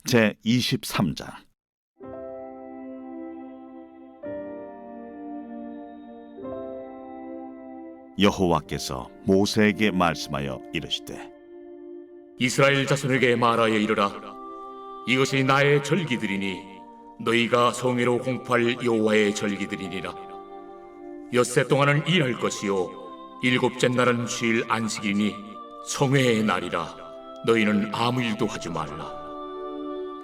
제23장. 여호와께서 모세에게 말씀하여 이르시되, 이스라엘 자손에게 말하여 이르라. 이것이 나의 절기들이니 너희가 성회로 공포할 여호와의 절기들이니라. 엿새 동안은 일할 것이요 일곱째 날은 쉴 안식이니 성회의 날이라. 너희는 아무 일도 하지 말라.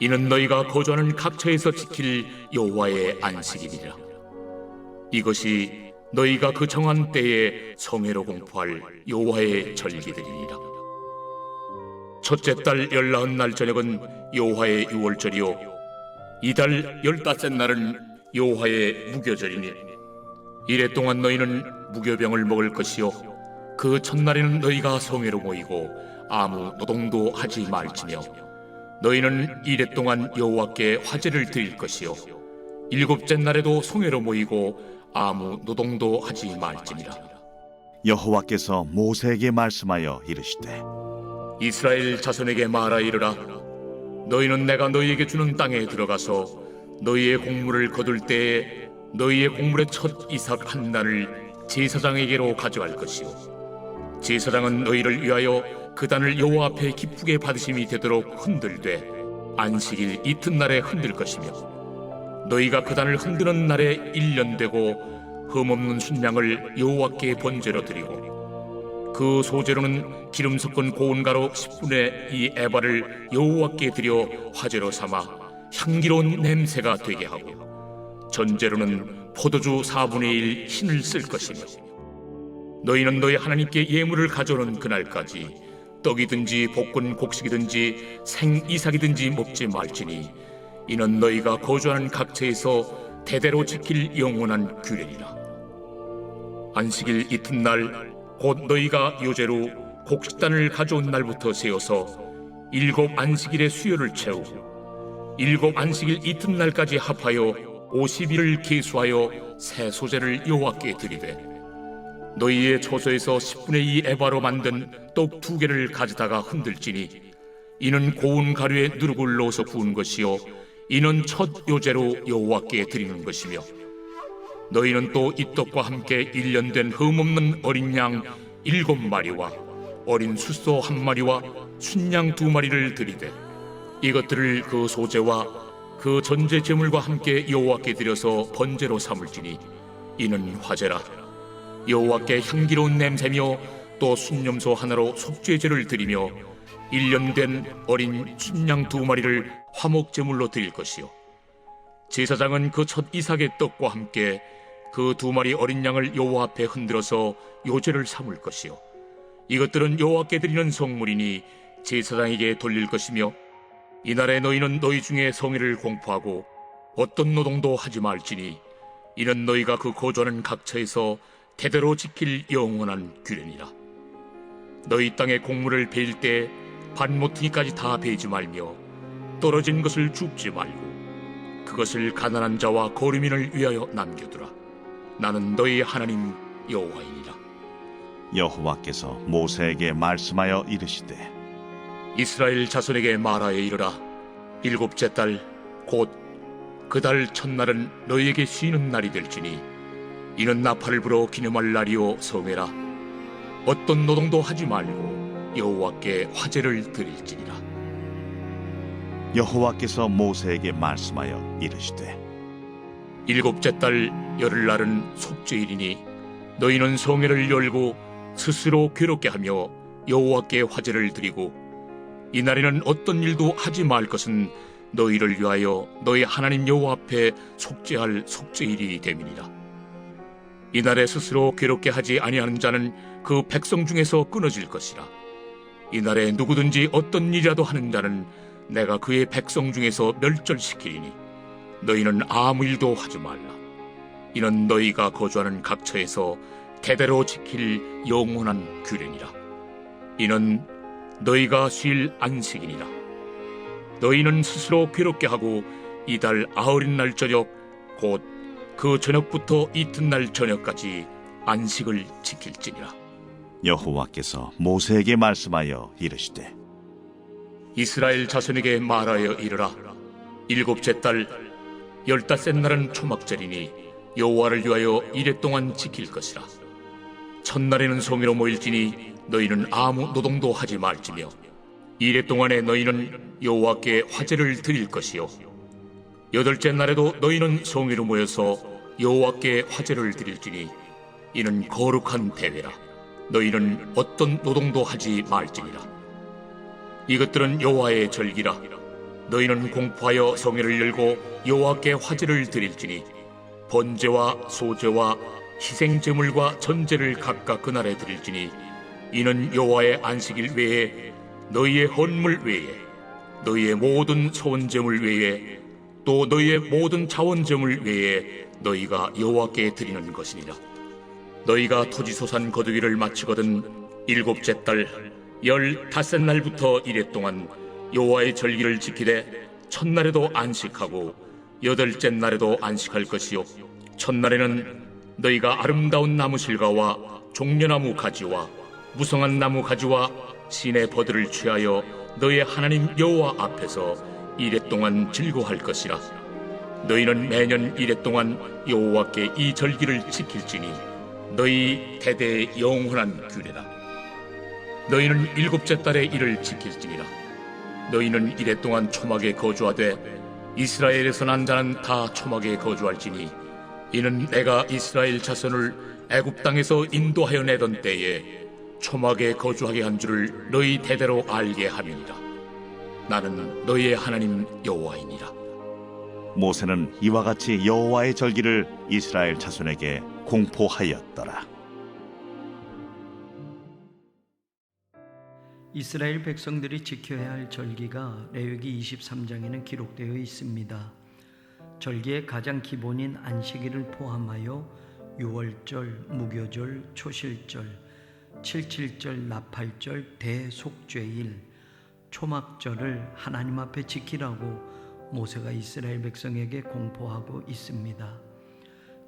이는 너희가 거주하는 각처에서 지킬 여호와의 안식이니라. 이것이 너희가 그 정한 때에 성회로 공포할 여호와의 절기들이니라. 첫째 달 19날 저녁은 여호와의 유월절이요 이달 15날은 여호와의 무교절이니 이래 동안 너희는 무교병을 먹을 것이요 그 첫날에는 너희가 성회로 모이고 아무 노동도 하지 말지며 너희는 이래 동안 여호와께 화제를 드릴 것이요 일곱째 날에도 성회로 모이고 아무 노동도 하지 말지니라. 여호와께서 모세에게 말씀하여 이르시되, 이스라엘 자손에게 말하 이르라. 너희는 내가 너희에게 주는 땅에 들어가서 너희의 곡물을 거둘 때에 너희의 곡물의 첫 이삭 한 단을 제사장에게로 가져갈 것이요 제사장은 너희를 위하여 그 단을 여호와 앞에 기쁘게 받으심이 되도록 흔들되 안식일 이튿날에 흔들 것이며 너희가 그 단을 흔드는 날에 1년 되고 흠없는 순양을 여호와께 번제로 드리고 그 소제로는 기름 섞은 고운 가루 10분의 2 에바를 여호와께 드려 화제로 삼아 향기로운 냄새가 되게 하고 전제로는 포도주 4분의 1 흰을 쓸 것이며 너희는 너희 하나님께 예물을 가져오는 그날까지 떡이든지 볶은 곡식이든지 생이삭이든지 먹지 말지니 이는 너희가 거주하는 각처에서 대대로 지킬 영원한 규례니라. 안식일 이튿날 곧 너희가 요제로 곡식단을 가져온 날부터 세어서 7 안식일의 수요를 채우고 7 안식일 이튿날까지 합하여 50일을 계수하여 새 소제를 여호와께 드리되 너희의 초소에서 10분의 2 에바로 만든 떡 2개를 가져다가 흔들지니 이는 고운 가루에 누룩을 넣어서 부은 것이요 이는 첫 요제로 여호와께 드리는 것이며 너희는 또 이 떡과 함께 1년 된 흠없는 어린 양 7마리와 어린 숫소 1마리와 순양 2마리를 드리되 이것들을 그 소제와 그 전제 제물과 함께 여호와께 드려서 번제로 삼을지니 이는 화제라. 여호와께 향기로운 냄새며 또 순념소 하나로 속죄제를 드리며 1년 된 어린 순양 2마리를 화목 제물로 드릴 것이요 제사장은 그 첫 이삭의 떡과 함께 그 2마리 어린 양을 여호와 앞에 흔들어서 요제를 삼을 것이요 이것들은 여호와께 드리는 성물이니 제사장에게 돌릴 것이며 이날에 너희는 너희 중에 성회를 공포하고 어떤 노동도 하지 말지니 이는 너희가 그 거주하는 각처에서 대대로 지킬 영원한 규례니라. 너희 땅에 곡물을 베일 때 반모퉁이까지 다 베지 말며 떨어진 것을 줍지 말고 그것을 가난한 자와 거류민을 위하여 남겨두라. 나는 너희 하나님 여호와이니라. 여호와께서 모세에게 말씀하여 이르시되, 이스라엘 자손에게 말하여 이르라. 7째 달 곧 그 달 첫날은 너희에게 쉬는 날이 될지니 이는 나팔을 불어 기념할 날이요 성회라. 어떤 노동도 하지 말고 여호와께 화제를 드릴지니라. 여호와께서 모세에게 말씀하여 이르시되, 7째 달 열흘날은 속죄일이니 너희는 성회를 열고 스스로 괴롭게 하며 여호와께 화제를 드리고 이날에는 어떤 일도 하지 말 것은 너희를 위하여 너희 하나님 여호와 앞에 속죄할 속죄일이 됨이니라. 이날에 스스로 괴롭게 하지 아니하는 자는 그 백성 중에서 끊어질 것이라. 이날에 누구든지 어떤 일이라도 하는 자는 내가 그의 백성 중에서 멸절시키리니 너희는 아무 일도 하지 말라. 이는 너희가 거주하는 각처에서 대대로 지킬 영원한 규례니라. 이는 너희가 쉴 안식이니라. 너희는 스스로 괴롭게 하고 이달 9날 저녁 곧 그 저녁부터 이튿날 저녁까지 안식을 지킬지니라. 여호와께서 모세에게 말씀하여 이르시되, 이스라엘 자손에게 말하여 이르라. 일곱째 달 15째 날은 초막절이니 여호와를 위하여 이레 동안 지킬 것이라. 첫날에는 성회로 모일지니 너희는 아무 노동도 하지 말지며 이레 동안에 너희는 여호와께 화제를 드릴 것이요 여덟째 날에도 너희는 성회로 모여서 여호와께 화제를 드릴지니 이는 거룩한 대회라. 너희는 어떤 노동도 하지 말지니라. 이것들은 여호와의 절기라. 너희는 공포하여 성회를 열고 여호와께 화제를 드릴지니 번제와 소제와 희생제물과 전제를 각각 그날에 드릴지니 이는 여호와의 안식일 외에 너희의 헌물 외에 너희의 모든 소원제물 외에 또 너희의 모든 자원제물 외에 너희가 여호와께 드리는 것이니라. 너희가 토지소산 거두기를 마치거든 일곱째 달 15날부터 이레 동안 여호와의 절기를 지키되 첫날에도 안식하고 여덟째 날에도 안식할 것이요 첫날에는 너희가 아름다운 나무 실과와 종려나무 가지와 무성한 나무 가지와 신의 버들을 취하여 너희의 하나님 여호와 앞에서 이레 동안 즐거워할 것이라. 너희는 매년 이레 동안 여호와께 이 절기를 지킬지니 너희 대대의 영원한 규례라. 너희는 일곱째 달에 이를 지킬지니라. 너희는 이레 동안 초막에 거주하되 이스라엘에서 난 자는 다 초막에 거주할지니 이는 내가 이스라엘 자손을 애굽 땅에서 인도하여 내던 때에 초막에 거주하게 한 줄을 너희 대대로 알게 함이니라. 나는 너희의 하나님 여호와이니라. 모세는 이와 같이 여호와의 절기를 이스라엘 자손에게 공포하였더라. 이스라엘 백성들이 지켜야 할 절기가 레위기 23장에는 기록되어 있습니다. 절기의 가장 기본인 안식일을 포함하여 유월절, 무교절, 초실절, 칠칠절, 나팔절, 대속죄일, 초막절을 하나님 앞에 지키라고 모세가 이스라엘 백성에게 공포하고 있습니다.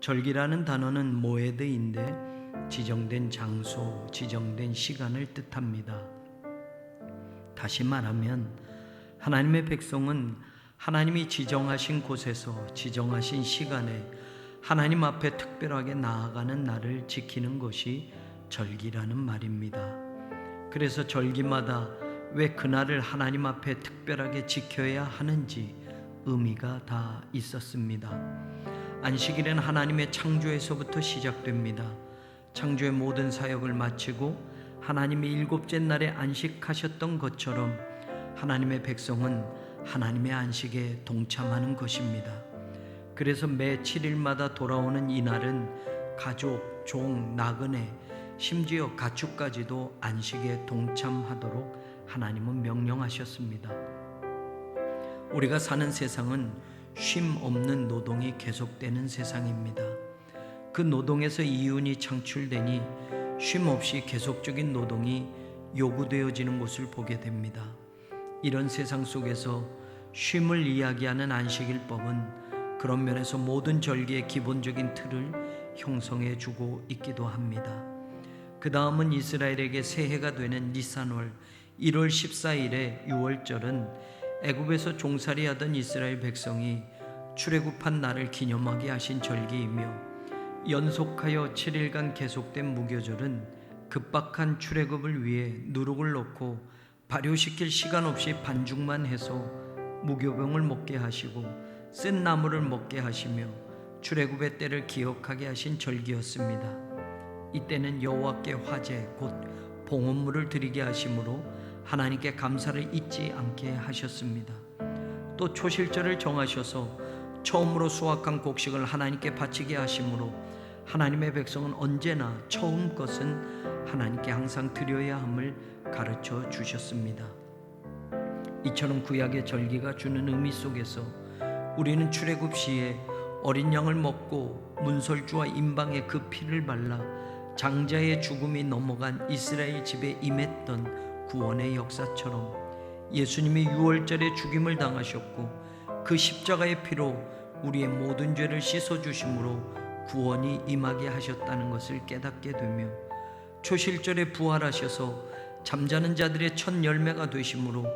절기라는 단어는 모에드인데 지정된 장소, 지정된 시간을 뜻합니다. 다시 말하면 하나님의 백성은 하나님이 지정하신 곳에서 지정하신 시간에 하나님 앞에 특별하게 나아가는 날을 지키는 것이 절기라는 말입니다. 그래서 절기마다 왜 그날을 하나님 앞에 특별하게 지켜야 하는지 의미가 다 있었습니다. 안식일은 하나님의 창조에서부터 시작됩니다. 창조의 모든 사역을 마치고 하나님이 일곱째 날에 안식하셨던 것처럼 하나님의 백성은 하나님의 안식에 동참하는 것입니다. 그래서 매 7일마다 돌아오는 이 날은 가족, 종, 나그네, 심지어 가축까지도 안식에 동참하도록 하나님은 명령하셨습니다. 우리가 사는 세상은 쉼 없는 노동이 계속되는 세상입니다. 그 노동에서 이윤이 창출되니 쉼 없이 계속적인 노동이 요구되어지는 것을 보게 됩니다. 이런 세상 속에서 쉼을 이야기하는 안식일법은 그런 면에서 모든 절기의 기본적인 틀을 형성해 주고 있기도 합니다. 그 다음은 이스라엘에게 새해가 되는 니산월 1월 14일의 유월절은 애굽에서 종살이하던 이스라엘 백성이 출애굽한 날을 기념하게 하신 절기이며 연속하여 7일간 계속된 무교절은 급박한 출애굽을 위해 누룩을 넣고 발효시킬 시간 없이 반죽만 해서 무교병을 먹게 하시고 쓴 나물을 먹게 하시며 출애굽의 때를 기억하게 하신 절기였습니다. 이때는 여호와께 화제 곧 봉헌물을 드리게 하심으로 하나님께 감사를 잊지 않게 하셨습니다. 또 초실절을 정하셔서 처음으로 수확한 곡식을 하나님께 바치게 하심으로 하나님의 백성은 언제나 처음 것은 하나님께 항상 드려야 함을 가르쳐 주셨습니다. 이처럼 구약의 절기가 주는 의미 속에서 우리는 출애굽 시에 어린 양을 먹고 문설주와 임방에 그 피를 발라 장자의 죽음이 넘어간 이스라엘 집에 임했던 구원의 역사처럼 예수님이 유월절에 죽임을 당하셨고 그 십자가의 피로 우리의 모든 죄를 씻어주심으로 구원이 임하게 하셨다는 것을 깨닫게 되며 초실절에 부활하셔서 잠자는 자들의 첫 열매가 되심으로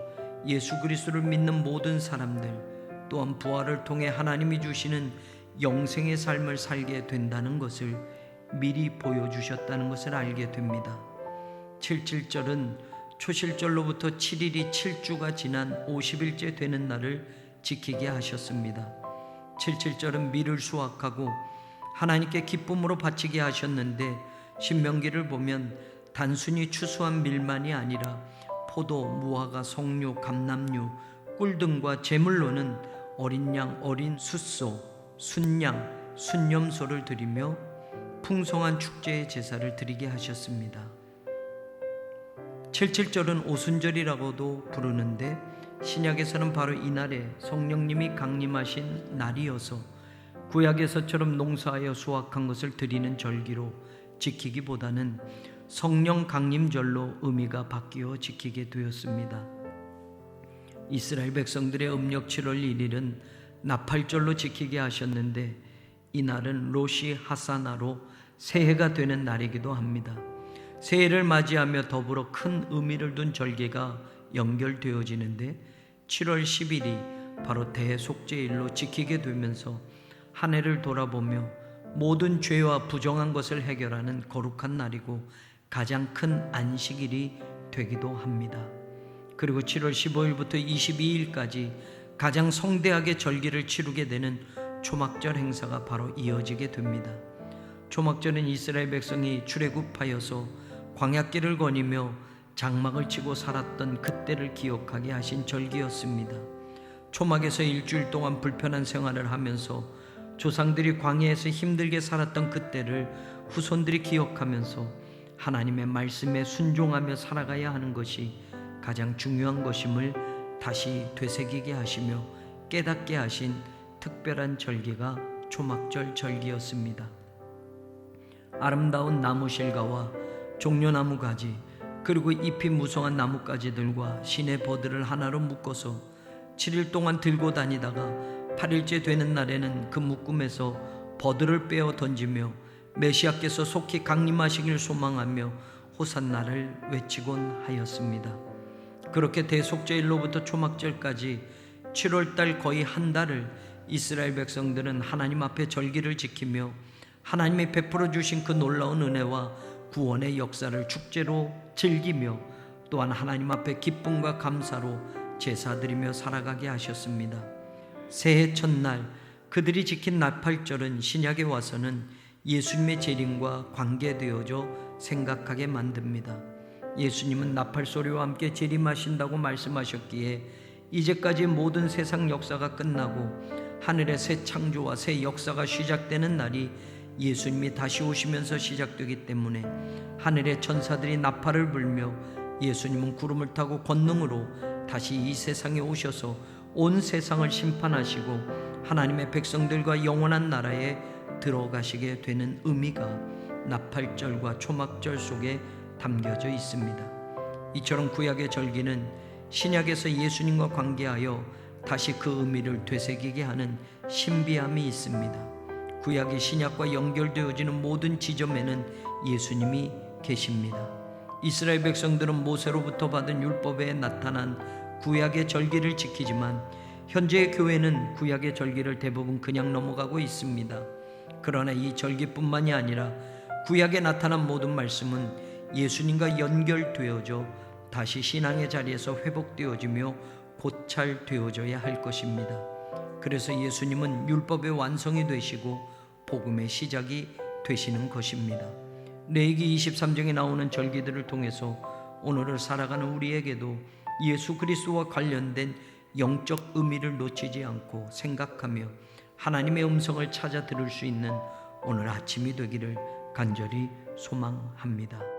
예수 그리스도를 믿는 모든 사람들, 또한 부활을 통해 하나님이 주시는 영생의 삶을 살게 된다는 것을 미리 보여주셨다는 것을 알게 됩니다. 77절은 초실절로부터 7일이 7주가 지난 50일째 되는 날을 지키게 하셨습니다. 77절은 밀을 수확하고 하나님께 기쁨으로 바치게 하셨는데, 신명기를 보면 단순히 추수한 밀만이 아니라 포도, 무화과, 석류, 감람류, 꿀 등과 제물로는 어린 양, 어린 숫소, 순양, 순염소를 드리며 풍성한 축제의 제사를 드리게 하셨습니다. 77절은 오순절이라고도 부르는데, 신약에서는 바로 이날에 성령님이 강림하신 날이어서 구약에서처럼 농사하여 수확한 것을 드리는 절기로 지키기보다는 성령 강림절로 의미가 바뀌어 지키게 되었습니다. 이스라엘 백성들의 음력 7월 1일은 나팔절로 지키게 하셨는데, 이날은 로시 하사나로 새해가 되는 날이기도 합니다. 새해를 맞이하며 더불어 큰 의미를 둔 절개가 연결되어지는데, 7월 10일이 바로 대속죄일로 지키게 되면서 한 해를 돌아보며 모든 죄와 부정한 것을 해결하는 거룩한 날이고 가장 큰 안식일이 되기도 합니다. 그리고 7월 15일부터 22일까지 가장 성대하게 절기를 치르게 되는 초막절 행사가 바로 이어지게 됩니다. 초막절은 이스라엘 백성이 출애굽하여서 광야길을 거니며 장막을 치고 살았던 그때를 기억하게 하신 절기였습니다. 초막에서 일주일 동안 불편한 생활을 하면서 조상들이 광야에서 힘들게 살았던 그때를 후손들이 기억하면서 하나님의 말씀에 순종하며 살아가야 하는 것이 가장 중요한 것임을 다시 되새기게 하시며 깨닫게 하신 특별한 절기가 초막절 절기였습니다. 아름다운 나무 실과와 종려나무 가지, 그리고 잎이 무성한 나뭇가지들과 시내 버들을 하나로 묶어서 7일 동안 들고 다니다가 8일째 되는 날에는 그 묶음에서 버들을 빼어 던지며 메시아께서 속히 강림하시길 소망하며 호산나를 외치곤 하였습니다. 그렇게 대속죄일로부터 초막절까지 7월달 거의 한 달을 이스라엘 백성들은 하나님 앞에 절기를 지키며 하나님이 베풀어 주신 그 놀라운 은혜와 구원의 역사를 축제로 즐기며 또한 하나님 앞에 기쁨과 감사로 제사드리며 살아가게 하셨습니다. 새해 첫날 그들이 지킨 나팔절은 신약에 와서는 예수님의 재림과 관계되어져 생각하게 만듭니다. 예수님은 나팔소리와 함께 재림하신다고 말씀하셨기에 이제까지 모든 세상 역사가 끝나고 하늘의 새 창조와 새 역사가 시작되는 날이 예수님이 다시 오시면서 시작되기 때문에 하늘의 천사들이 나팔을 불며 예수님은 구름을 타고 권능으로 다시 이 세상에 오셔서 온 세상을 심판하시고 하나님의 백성들과 영원한 나라에 들어가시게 되는 의미가 나팔절과 초막절 속에 담겨져 있습니다. 이처럼 구약의 절기는 신약에서 예수님과 관계하여 다시 그 의미를 되새기게 하는 신비함이 있습니다. 구약이 신약과 연결되어지는 모든 지점에는 예수님이 계십니다. 이스라엘 백성들은 모세로부터 받은 율법에 나타난 구약의 절기를 지키지만 현재의 교회는 구약의 절기를 대부분 그냥 넘어가고 있습니다. 그러나 이 절기뿐만이 아니라 구약에 나타난 모든 말씀은 예수님과 연결되어져 다시 신앙의 자리에서 회복되어지며 고찰되어져야 할 것입니다. 그래서 예수님은 율법의 완성이 되시고 복음의 시작이 되시는 것입니다. 레위기 23장에 나오는 절기들을 통해서 오늘을 살아가는 우리에게도 예수 그리스도와 관련된 영적 의미를 놓치지 않고 생각하며 하나님의 음성을 찾아 들을 수 있는 오늘 아침이 되기를 간절히 소망합니다.